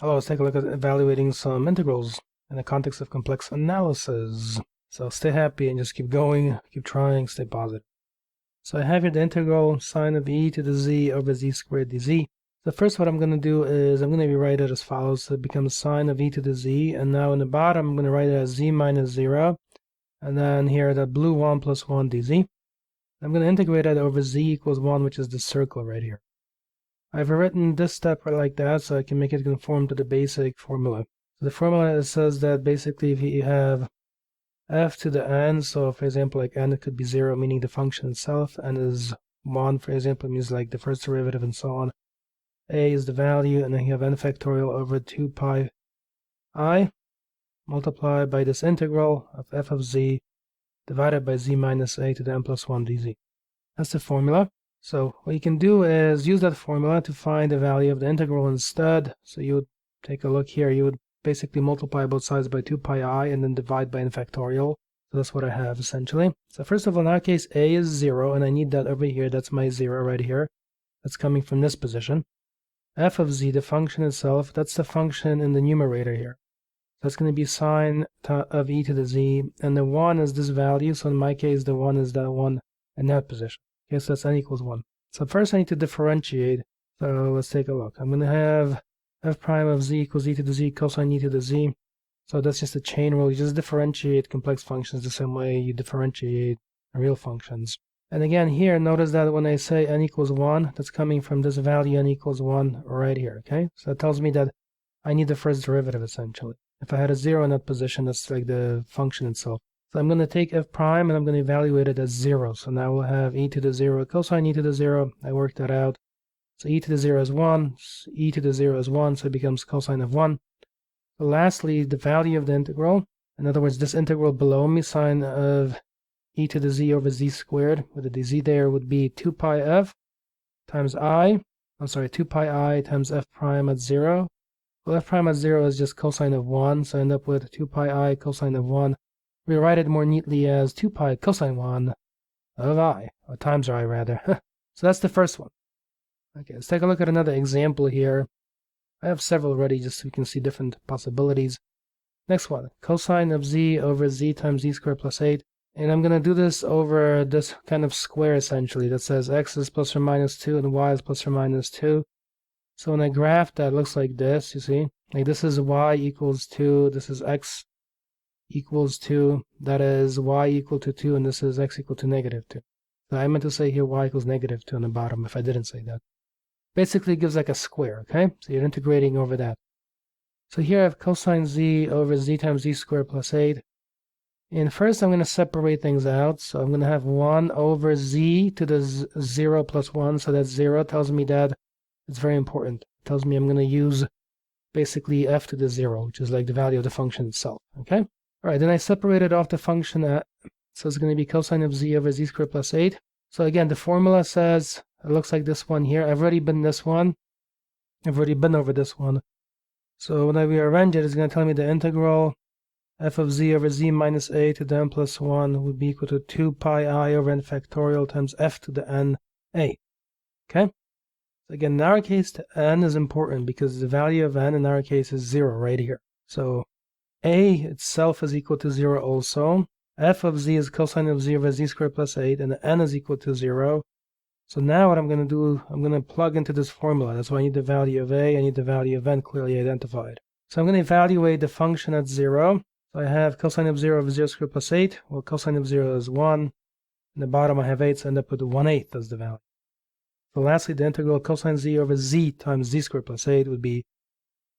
Hello, let's take a look at evaluating some integrals in the context of complex analysis. So stay happy and just keep going, keep trying, stay positive. So I have here the integral sine of e to the z over z squared dz. The first what I'm going to do is I'm going to rewrite it as follows. So it becomes sine of e to the z, and now in the bottom I'm going to write it as z minus 0, and then here the blue 1 plus 1 dz. I'm going to integrate it over z equals 1, which is the circle right here. I've written this step like that so I can make it conform to the basic formula. So the formula says that basically if you have f to the n, so for example like n it could be 0 meaning the function itself, n is 1 for example means like the first derivative and so on, a is the value, and then you have n factorial over 2 pi I multiplied by this integral of f of z divided by z minus a to the n plus 1 dz. That's the formula. So what you can do is use that formula to find the value of the integral instead. So you would take a look here. You would basically multiply both sides by 2 pi I and then divide by n factorial. So that's what I have essentially. So first of all, in our case, a is 0, and I need that over here. That's my 0 right here. That's coming from this position. F of z, the function itself, that's the function in the numerator here. That's going to be sine of e to the z, and the 1 is this value. So in my case, the 1 is that one in that position. Okay, so that's n equals 1. So first I need to differentiate. So let's take a look. I'm going to have f prime of z equals e to the z cosine e to the z. So that's just a chain rule. You just differentiate complex functions the same way you differentiate real functions. And again, here, notice that when I say n equals 1, that's coming from this value n equals 1 right here, okay? So that tells me that I need the first derivative, essentially. If I had a 0 in that position, that's like the function itself. So I'm going to take f prime and I'm going to evaluate it as 0. So now we'll have e to the 0 cosine e to the 0. I worked that out. So e to the 0 is 1. E to the 0 is 1, so it becomes cosine of 1. So lastly, the value of the integral. In other words, this integral below me, sine of e to the z over z squared, with the dz there, would be 2 pi f times 2 pi I times f prime at 0. Well, f prime at 0 is just cosine of 1, so I end up with 2 pi I cosine of 1. We write it more neatly as 2 pi cosine 1 of I, or times I rather. So that's the first one. Okay, let's take a look at another example here. I have several already just so you can see different possibilities. Next one, cosine of z over z times z squared plus 8. And I'm going to do this over this kind of square essentially that says x is plus or minus 2 and y is plus or minus 2. So when I graph that, it looks like this, you see? Like this is y equals 2, this is x equals 2, that is y equal to 2, and this is x equal to negative 2. So I meant to say here y equals negative 2 on the bottom if I didn't say that. Basically it gives like a square, okay? So you're integrating over that. So here I have cosine z over z times z squared plus 8. And first I'm going to separate things out. So I'm going to have 1 over z to the 0 plus 1. So that's 0. Tells me that it's very important. It tells me I'm going to use basically f to the 0, which is like the value of the function itself, okay? All right, then I separated off the function, so it's going to be cosine of z over z squared plus 8. So again, the formula says, it looks like this one here. I've already been this one. I've already been over this one. So when I rearrange it, it's going to tell me the integral f of z over z minus a to the n plus 1 would be equal to 2 pi I over n factorial times f to the n a. Okay? So again, in our case, the n is important because the value of n in our case is 0 right here. So a itself is equal to 0 also. F of z is cosine of z over z squared plus 8, and the n is equal to 0. So now what I'm going to do, I'm going to plug into this formula. That's why I need the value of a, I need the value of n clearly identified. So I'm going to evaluate the function at 0. So I have cosine of 0 over 0 squared plus 8. Well, cosine of 0 is 1. In the bottom I have 8, so I end up with 1/8 as the value. So lastly, the integral cosine z over z times z squared plus 8 would be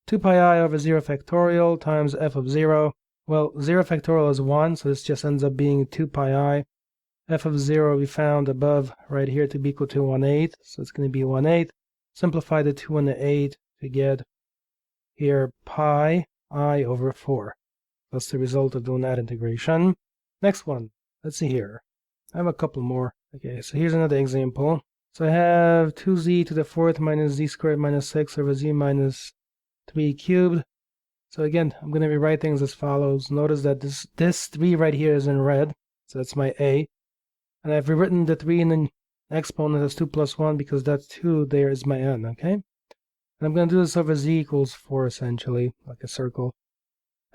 2 pi I over 0 factorial times f of 0. Well, 0 factorial is 1, so this just ends up being 2 pi I. F of 0 we found above right here to be equal to 1/8, so it's going to be 1/8. Simplify the 2 and the 8 to get here pi I over 4. That's the result of doing that integration. Next one, let's see here. I have a couple more. Okay, so here's another example. So I have 2z to the 4th minus z squared minus 6 over z minus 3 cubed. So again, I'm going to rewrite things as follows. Notice that this 3 right here is in red, so that's my a. And I've rewritten the 3 in the exponent as 2 plus 1 because that 2 there is my n, okay? And I'm going to do this over z equals 4, essentially, like a circle.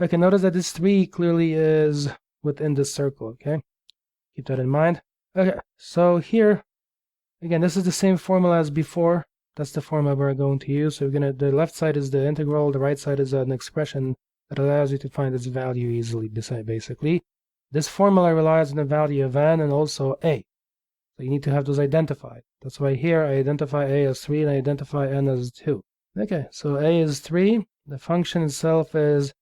Okay, notice that this 3 clearly is within this circle, okay? Keep that in mind. Okay, so here, again, this is the same formula as before. That's the formula we're going to use. So the left side is the integral, the right side is an expression that allows you to find its value easily, basically. This formula relies on the value of n and also a. So you need to have those identified. That's why here I identify a as 3 and I identify n as 2. Okay, so a is 3. The function itself is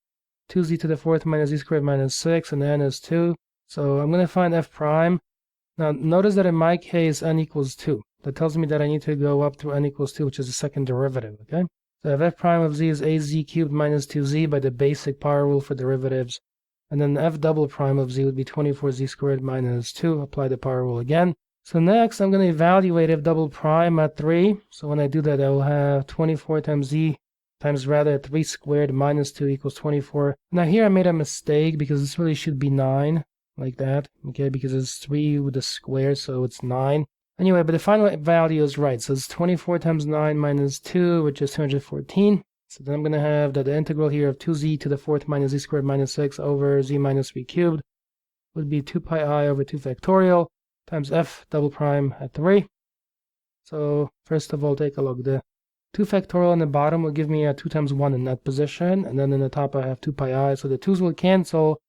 2z to the 4th minus z squared minus 6, and n is 2. So I'm going to find f prime. Now, notice that in my case, n equals 2. That tells me that I need to go up through n equals 2, which is the second derivative, okay? So if f prime of z is az cubed minus 2z by the basic power rule for derivatives, and then f double prime of z would be 24z squared minus 2. Apply the power rule again. So next, I'm going to evaluate f double prime at 3. So when I do that, I will have 24 times z times 3 squared minus 2 equals 24. Now here I made a mistake because this really should be 9, like that, okay, because it's 3 with a square, so it's 9. Anyway, but the final value is right, so it's 24 times 9 minus 2, which is 214. So then I'm going to have that the integral here of 2z to the 4th minus z squared minus 6 over z minus 3 cubed would be 2 pi I over 2 factorial times f double prime at 3. So first of all, take a look. The 2 factorial on the bottom will give me a 2 times 1 in that position, and then in the top I have 2 pi I, so the 2's will cancel.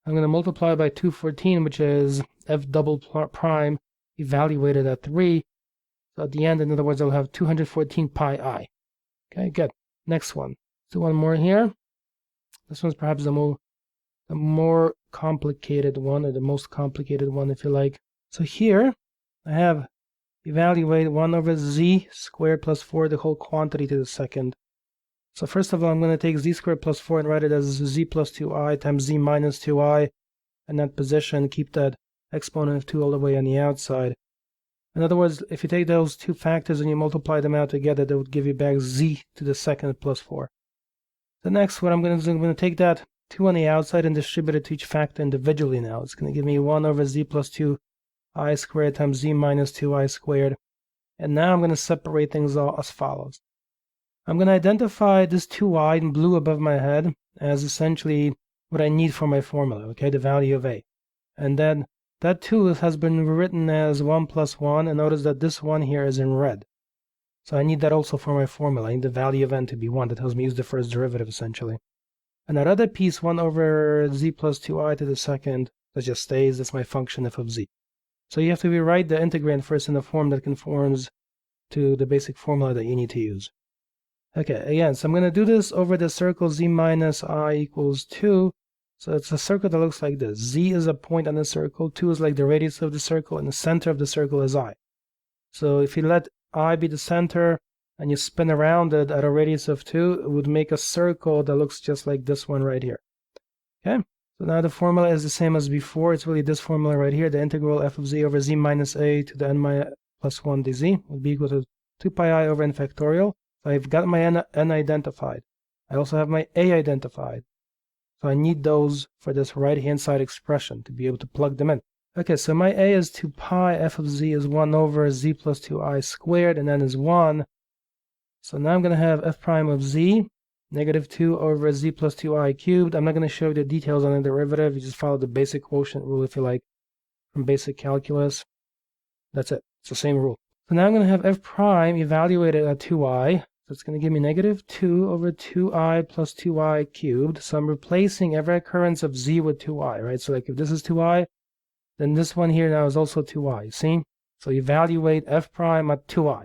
I'm going to multiply by 214, which is f double prime evaluated at 3. So at the end, in other words, I'll have 214 pi I. Okay, good. Next one. Let's do one more here. This one's perhaps the more complicated one, or the most complicated one, if you like. So here, I have evaluate 1 over z squared plus 4, the whole quantity to the second. So first of all, I'm going to take z squared plus 4 and write it as z plus 2i times z minus 2i. In that position, keep that exponent of 2 all the way on the outside. In other words, if you take those two factors and you multiply them out together, that would give you back z to the second plus 4. The next, what I'm going to do, I'm going to take that 2 on the outside and distribute it to each factor individually now. It's going to give me 1 over z plus 2i squared times z minus 2i squared. And now I'm going to separate things all as follows. I'm going to identify this 2i in blue above my head as essentially what I need for my formula, okay, the value of a. And then that 2 has been written as 1 plus 1, and notice that this 1 here is in red. So I need that also for my formula. I need the value of n to be 1. That tells me use the first derivative, essentially. And that other piece, 1 over z plus 2i to the second, that just stays. That's my function f of z. So you have to rewrite the integrand first in a form that conforms to the basic formula that you need to use. Okay, again, so I'm going to do this over the circle z minus I equals 2. So it's a circle that looks like this. Z is a point on the circle, 2 is like the radius of the circle, and the center of the circle is I. So if you let I be the center and you spin around it at a radius of 2, it would make a circle that looks just like this one right here. Okay, so now the formula is the same as before. It's really this formula right here. The integral f of z over z minus a to the n minus plus 1 dz would be equal to 2 pi I over n factorial. So I've got my n identified. I also have my a identified. So I need those for this right-hand side expression to be able to plug them in. Okay, so my a is 2 pi, f of z is 1 over z plus 2i squared, and n is 1. So now I'm going to have f prime of z, negative 2 over z plus 2i cubed. I'm not going to show you the details on the derivative. You just follow the basic quotient rule, if you like, from basic calculus. That's it. It's the same rule. So now I'm going to have f prime evaluated at 2i. So it's going to give me negative 2 over 2i plus 2i cubed. So I'm replacing every occurrence of z with 2i, right? So like if this is 2i, then this one here now is also 2i, see? So evaluate f prime at 2i.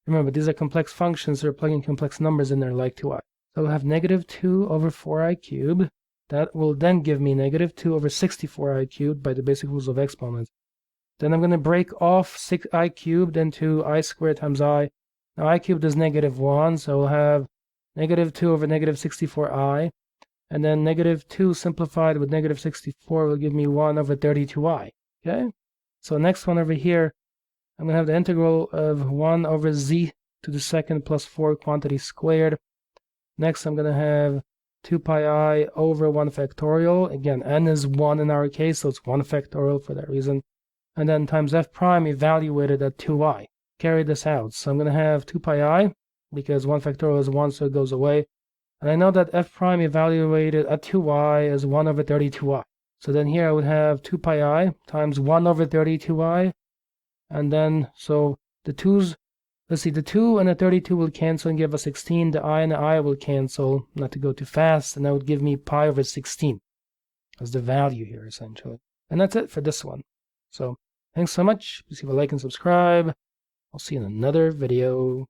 Remember, these are complex functions, so we're plugging complex numbers in there like 2i. So we'll have negative 2 over 4i cubed. That will then give me negative 2 over 64i cubed by the basic rules of exponents. Then I'm going to break off 6i cubed into I squared times I. Now I cubed is negative 1, so we'll have negative 2 over negative 64i. And then negative 2 simplified with negative 64 will give me 1 over 32i. Okay? So next one over here, I'm going to have the integral of 1 over z to the second plus 4 quantity squared. Next I'm going to have 2 pi I over 1 factorial. Again, n is 1 in our case, so it's 1 factorial for that reason. And then times f prime evaluated at 2i. Carry this out. So I'm going to have 2 pi I because 1 factorial is 1, so it goes away. And I know that f prime evaluated at 2i is 1 over 32i. So then here I would have 2 pi I times 1 over 32i. And then, so the 2's, let's see, the 2 and the 32 will cancel and give us 16. The I and the I will cancel, not to go too fast, and that would give me pi over 16 as the value here, essentially. And that's it for this one. So thanks so much. Please leave a like and subscribe. I'll see you in another video.